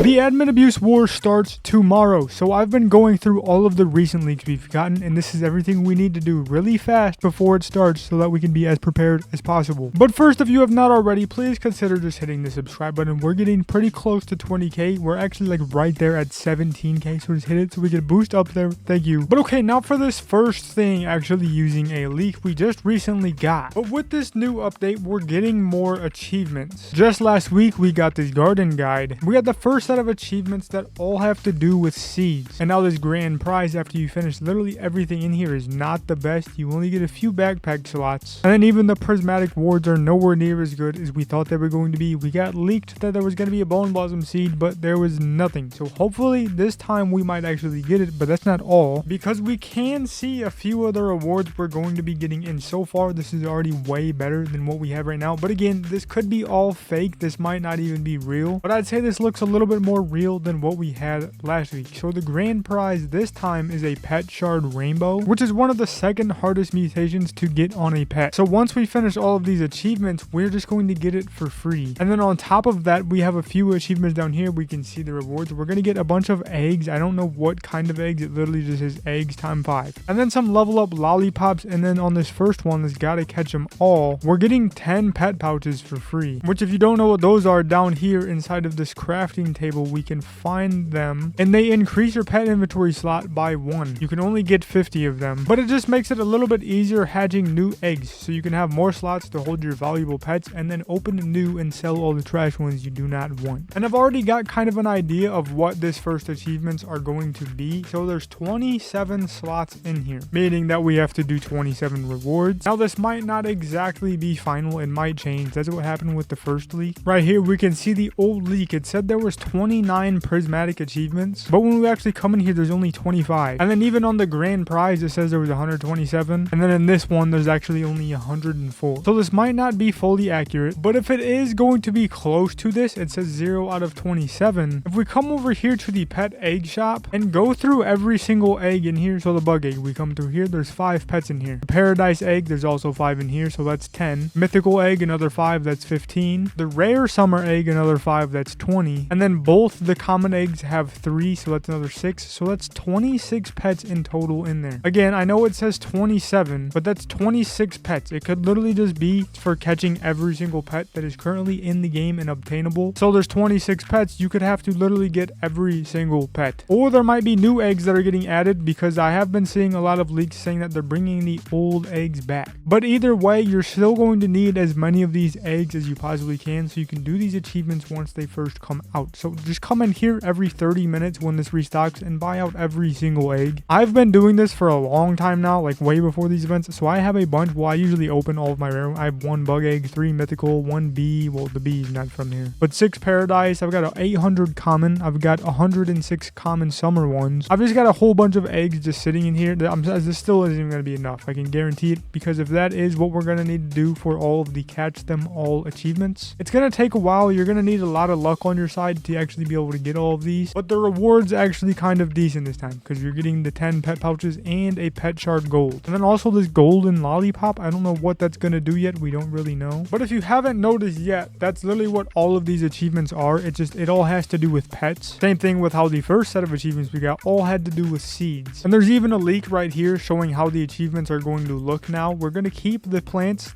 The admin abuse war starts tomorrow, so I've been going through all of the recent leaks we've gotten, and this is everything we need to do really fast before it starts so that we can be as prepared as possible. But first, if you have not already, please consider just hitting the subscribe button. We're getting pretty close to 20k. We're actually like right there at 17k, so just hit it so we can boost up there. Thank you. But okay, now for this first thing, actually using a leak we just recently got. But with this new update, we're getting more achievements. Just last week, we got this garden guide. We got the first set of achievements that all have to do with seeds. And now this grand prize after you finish literally everything in here is not the best. You only get a few backpack slots. And then even the prismatic wards are nowhere near as good as we thought they were going to be. We got leaked that there was going to be a bone blossom seed, but there was nothing. So hopefully this time we might actually get it, but that's not all, because we can see a few other rewards we're going to be getting in. So far, this is already way better than what we have right now. But again, this could be all fake. This might not even be real, but I'd say this looks a little bit more real than what we had last week. So the grand prize this time is a pet shard rainbow, which is one of the second hardest mutations to get on a pet. So once we finish all of these achievements, we're just going to get it for free. And then on top of that, we have a few achievements down here. We can see the rewards. We're going to get a bunch of eggs. I don't know what kind of eggs. It literally just says eggs times 5. And then some level up lollipops. And then on this first one, this gotta catch them all, we're getting 10 pet pouches for free, which if you don't know what those are, down here inside of this crafting table, we can find them, and they increase your pet inventory slot by 1. You can only get 50 of them, but it just makes it a little bit easier hatching new eggs, so you can have more slots to hold your valuable pets and then open new and sell all the trash ones you do not want. And I've already got kind of an idea of what this first achievements are going to be. So there's 27 slots in here, meaning that we have to do 27 rewards. Now this might not exactly be final, it might change. That's what happened with the first leak. Right here we can see the old leak. It said there was 29 prismatic achievements, but when we actually come in here, there's only 25. And then even on the grand prize, it says there was 127, and then in this one there's actually only 104. So this might not be fully accurate, but if it is going to be close to this, it says 0 out of 27. If we come over here to the pet egg shop and go through every single egg in here, so the bug egg, we come through here, there's 5 pets in here. The paradise egg, there's also 5 in here, so that's 10. Mythical egg, another 5, that's 15. The rare summer egg, another 5, that's 20. And then both the common eggs have 3, so that's another 6. So that's 26 pets in total in there. Again, I know it says 27, but that's 26 pets. It could literally just be for catching every single pet that is currently in the game and obtainable. So there's 26 pets. You could have to literally get every single pet. Or there might be new eggs that are getting added, because I have been seeing a lot of leaks saying that they're bringing the old eggs back. But either way, you're still going to need as many of these eggs as you possibly can, so you can do these achievements once they first come out. So just come in here every 30 minutes when this restocks and buy out every single egg. I've been doing this for a long time now, like way before these events, so I have a bunch. Well, I usually open all of my rare. I have 1 bug egg, 3 mythical, 1 bee. Well, the bee is not from here, but 6 paradise. I've got a 800 common. I've got 106 common summer ones. I've just got a whole bunch of eggs just sitting in here. This still isn't even going to be enough. I can guarantee it, because if that is what we're going to need to do for all of the catch them all achievements, it's going to take a while. You're going to need a lot of luck on your side to actually be able to get all of these, but the rewards actually kind of decent this time, because you're getting the 10 pet pouches and a pet shard gold, and then also this golden lollipop. I don't know what that's going to do yet. We don't really know, but if you haven't noticed yet, that's literally what all of these achievements are. It all has to do with pets. Same thing with how the first set of achievements we got all had to do with seeds. And there's even a leak right here showing how the achievements are going to look now. We're going to keep the plant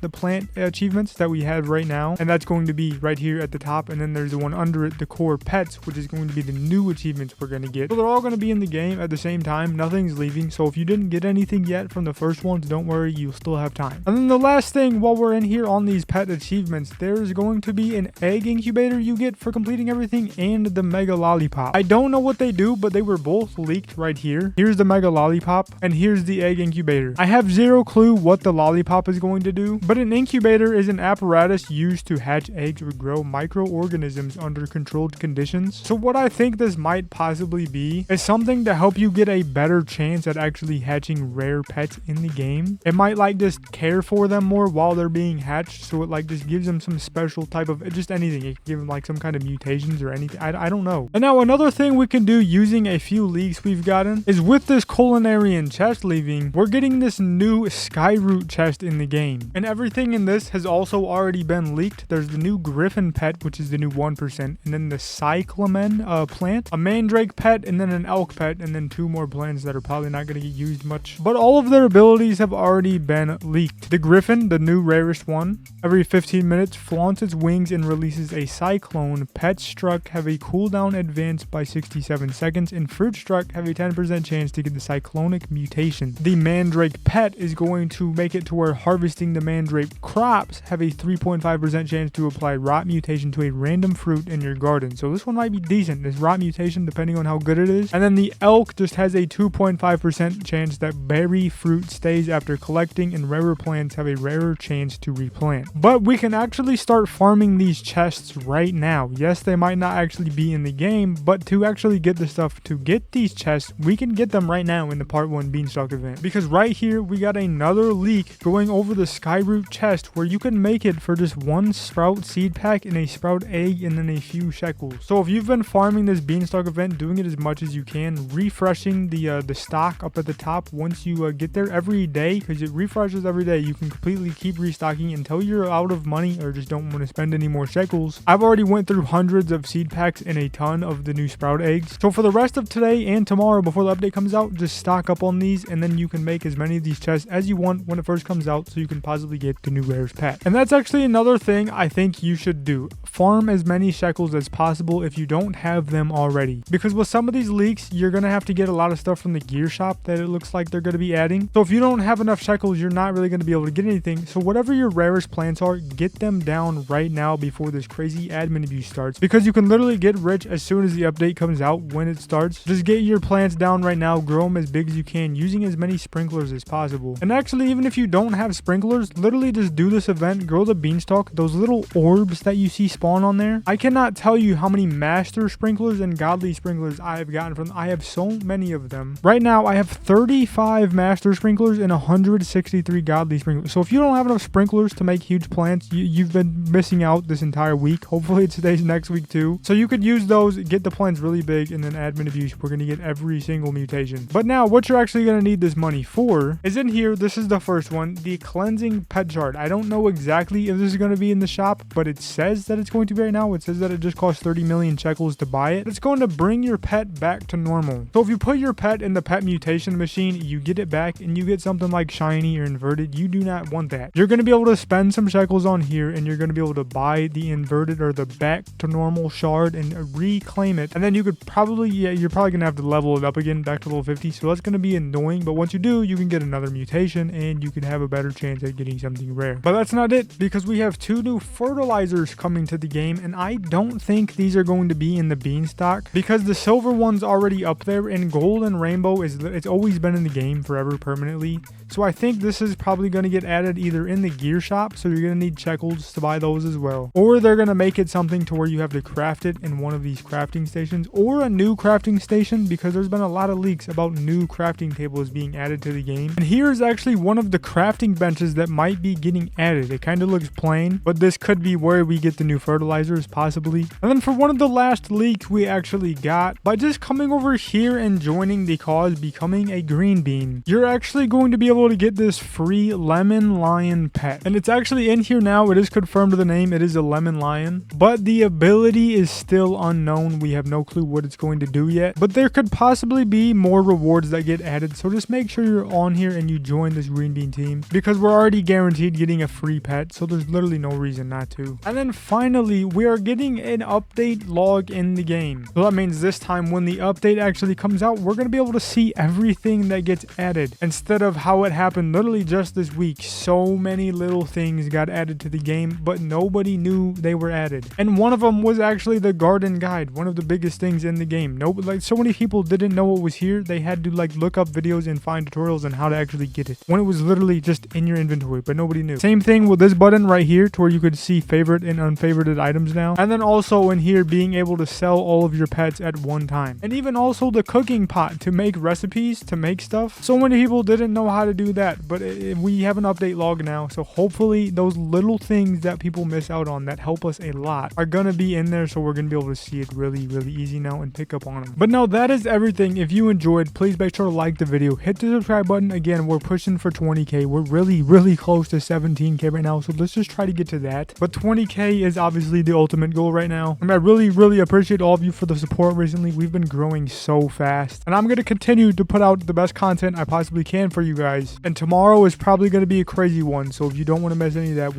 achievements that we have right now, and that's going to be right here at the top, and then there's the one under it, the core pets, which is going to be the new achievements we're going to get. So they're all going to be in the game at the same time. Nothing's leaving, so if you didn't get anything yet from the first ones, don't worry, you'll still have time. And then the last thing while we're in here on these pet achievements, there's going to be an egg incubator you get for completing everything, and the mega lollipop. I don't know what they do, but they were both leaked right here. Here's the mega lollipop, and here's the egg incubator. I have zero clue what the lollipop is going to do, but an incubator is an apparatus used to hatch eggs or grow microorganisms under controlled conditions. So what I think this might possibly be is something to help you get a better chance at actually hatching rare pets in the game. It might like just care for them more while they're being hatched, so it like just gives them some special type of just anything. It can give them like some kind of mutations or anything. I don't know. And now another thing we can do using a few leaks we've gotten is with this culinarian chest leaving, we're getting this new skyroot chest in the game, and everything in this has also already been leaked. There's the new griffin pet, which is the new 1%, and then the cyclamen plant, a mandrake pet, and then an elk pet, and then 2 more plants that are probably not going to get used much. But all of their abilities have already been leaked. The griffin, the new rarest one, every 15 minutes flaunts its wings and releases a cyclone. Pets struck have a cooldown advance by 67 seconds, and fruit struck have a 10% chance to get the cyclonic mutation. The mandrake pet is going to make it to where harvesting the mandrake crops have a 3.5% chance to apply rot mutation to a random fruit in your garden. So this one might be decent, this rot mutation, depending on how good it is. And then the elk just has a 2.5% chance that berry fruit stays after collecting, and rarer plants have a rarer chance to replant. But we can actually start farming these chests right now. Yes, they might not actually be in the game, but to actually get the stuff to get these chests, we can get them right now in the part 1 Beanstalk event. Because right here, we got another leak going over the Skyroot chest where you can make it for just 1 sprout seed pack and a sprout egg and then a few shekels. So if you've been farming this Beanstalk event, doing it as much as you can, refreshing the stock up at the top once you get there every day, because it refreshes every day, you can completely keep restocking until you're out of money or just don't want to spend any more shekels. I've already went through hundreds of seed packs and a ton of the new sprout eggs. So for the rest of today and tomorrow before the update comes out, just stock up on these, and then you can make as many of these chests as you want when it first comes out, so you can possibly get the new rarest pet. And that's actually another thing I think you should do. Farm as many shekels as possible if you don't have them already, because with some of these leaks, you're going to have to get a lot of stuff from the gear shop that it looks like they're going to be adding. So if you don't have enough shekels, you're not really going to be able to get anything. So whatever your rarest plants are, get them down right now before this crazy admin abuse starts, because you can literally get rich as soon as the update comes out when it starts. Just get your plants down right now, grow them as big as you can using as many sprinklers as possible. And actually, even if you don't have sprinklers, literally just do this event, grow the beanstalk, those little orbs that you see spawn on there. I cannot tell you how many master sprinklers and godly sprinklers I have gotten from them. I have so many of them. Right now, I have 35 master sprinklers and 163 godly sprinklers. So if you don't have enough sprinklers to make huge plants, you've been missing out this entire week. Hopefully it stays next week too. So you could use those, get the plants really big, and then admin abuse, we're going to get every single mutation. But now what you're actually going to need this money for is in here. This is the first one, the cleansing pet shard. I don't know exactly if this is going to be in the shop, but it says that it's going to be right now. It says that it just costs 30 million shekels to buy it. It's going to bring your pet back to normal. So if you put your pet in the pet mutation machine, you get it back and you get something like shiny or inverted. You do not want that. You're going to be able to spend some shekels on here, and you're going to be able to buy the inverted or the back to normal shard and reclaim it. And then you could probably, you're probably going to have to level it up again back to level 50. So that's going to be annoying. But once you do, you can get another mutation and you can have a better chance at getting something rare. But that's not it, because we have 2 new fertilizers coming to the game, and I don't think these are going to be in the beanstalk, because the silver one's already up there, and gold and rainbow it's always been in the game forever permanently. So I think this is probably going to get added either in the gear shop, so you're going to need shekels to buy those as well, or they're going to make it something to where you have to craft it in one of these crafting stations, or a new crafting station, because there's been a lot of leaks about new crafting tables being added to the game. And here is actually one of the crafting benches that might be getting added. It kind of looks plain, but this could be where we get the new fertilizers possibly. And then for one of the last leaks we actually got, by just coming over here and joining the cause, becoming a green bean, you're actually going to be able to get this free lemon lion pet. And it's actually in here now. It is confirmed to the name. It is a lemon lion, but the ability is still unknown. We have no clue what it's going to do yet, but there could possibly be more rewards that get added. So just make sure you're on here and you join this green bean team, because we're already guaranteed getting a free pet. So there's literally no reason not to. And then finally, we are getting an update log in the game. So that means this time when the update actually comes out, we're going to be able to see everything that gets added instead of how it happened literally just this week. So many little things got added to the game, but nobody knew they were added. And one of them was actually the garden guide, one of the biggest things in the game. So many people didn't know it was here. They had to look up videos and find tutorials on how to actually get it, when it was literally just in your inventory, but nobody knew. Same thing with this button right here, to where you could see favorite and unfavorited items now. And then also in here, being able to sell all of your pets at one time. And even also the cooking pot to make recipes, to make stuff. So many people didn't know how to do do that. But we have an update log now, so hopefully those little things that people miss out on that help us a lot are gonna be in there, so we're gonna be able to see it really easy now and pick up on them. But no, that is everything. If you enjoyed, please make sure to like the video, hit the subscribe button. Again, we're pushing for 20k. We're really close to 17k right now, so let's just try to get to that. But 20k is obviously the ultimate goal right now, and I really appreciate all of you for the support recently. We've been growing so fast, and I'm gonna continue to put out the best content I possibly can for you guys. And tomorrow is probably gonna be a crazy one, so if you don't want to miss any of that,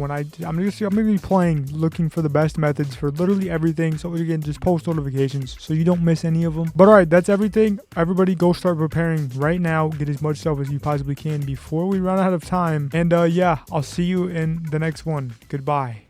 I'm gonna be playing, looking for the best methods for literally everything. So again, just post notifications so you don't miss any of them. But all right, that's everything. Everybody go start preparing right now. Get as much stuff as you possibly can before we run out of time. And yeah, I'll see you in the next one. Goodbye.